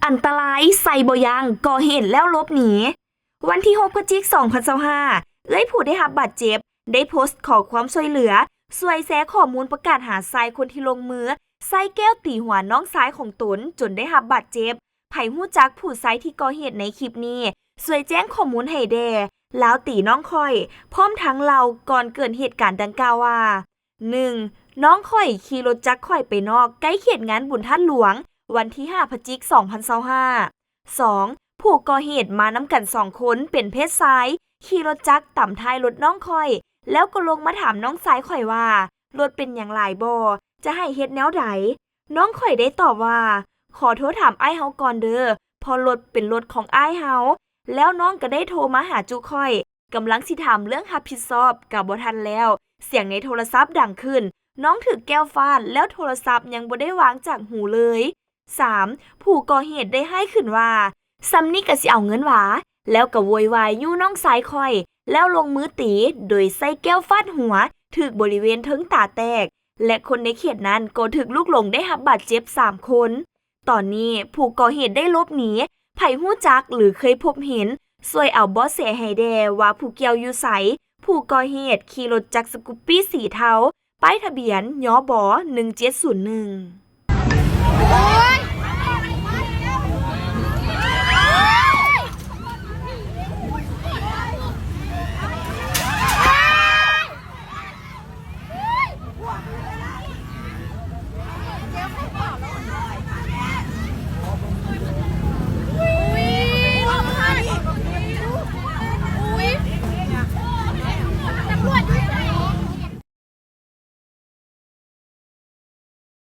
อันตรายใส่บ่ยังก่อเหตุแล้วหลบหนีวันที่6พฤศจิกายน2025ผู้ได้รับบาดเจ็บได้โพสต์ขอความช่วยเหลือช่วยแชร์ข้อมูลประกาศหาชายคนที่ลงมือใส่แก้วตีหัวน้องชายของตนจนได้รับบาดเจ็บไผฮู้จักผู้ชายที่ก่อเหตุในคลิปนี้ช่วยแจ้งข้อมูลให้แด่แล้วตีน้องค่อยพร้อมทั้งเราก่อนเกิดเหตุการณ์ดังกล่าวว่า 1. น้องค่อยขี่รถจักรค่อยไปนอกใกล้เขตงานบุญท่านหลวงวันที่5พฤศจิกายน2025 2. ผู้ก่อเหตุมานำกัน2คนเป็นเพศชายขี่รถจักรต่ำท้ายรถน้องค่อยแล้วก็ลงมาถามน้องชายค่อยว่ารถเป็นอย่างไรบ่จะให้เฮ็ดแนวใดน้องค่อยได้ตอบว่าขอโทรถามอ้ายเฮาก่อนเด้อพอรถเป็นรถของอ้ายเฮาแล้วน้องก็ได้โทรมาหาจุค่อยกำลังสิถามเรื่องรับผิดชอบก็บ่ทันแล้วเสียงในโทรศัพท์ดังขึ้นน้องถือแก้วฟาดแล้วโทรศัพท์ยังบ่ได้วางจากหูเลย 3. ผู้ก่อเหตุได้ให้ขึ้นว่าซัมนี่ก็สิเอาเงินหวาแล้วก็โวยวายยู่น้องสายค่อยแล้วลงมือตีโดยใส่แก้วฟาดหัวถึกบริเวณถึงตาแตกและคนในเขตนั้นก็ถึกลูกหลงได้รับบาดเจ็บ3คนตอนนี้ผู้ก่อเหตุได้ลบหนีไผฮู้จักหรือเคยพบเห็นช่วยเอาเบาะแสให้แด่ว่าผู้เกี่ยวอยู่ไสผู้ก่อเหตุขี่รถจักรสกูปปี้สีเทาป้ายทะเบียนยบ1701